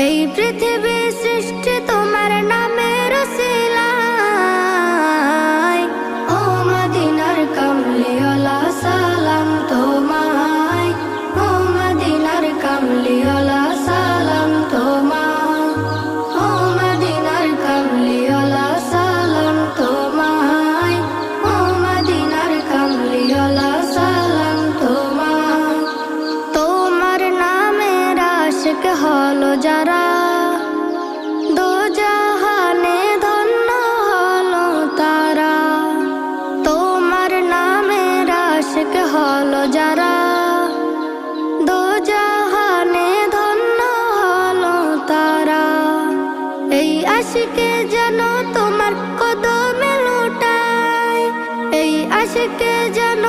এই পৃথিবী সৃষ্টি তোমার নামের উসিলায়। ও মদিনার কামলিওয়ালা সালাম তোমায়, ও মদিনার কামলিওয়ালা সালাম তোমায়, ও মদিনার কামলিওয়ালা সালাম তোমায়, ও মদিনার কামলিওয়ালা সালাম তোমায়। তোমার নামের আশিক হলো যারা, দোজাহানে ধন্য হলো তারা। তোমার নামের আশিক হলো যারা, দোজাহানে ধন্য হলো তারা। এই আশিকে যেন তোমার কদমে লুটায়, এই আশিকে যেন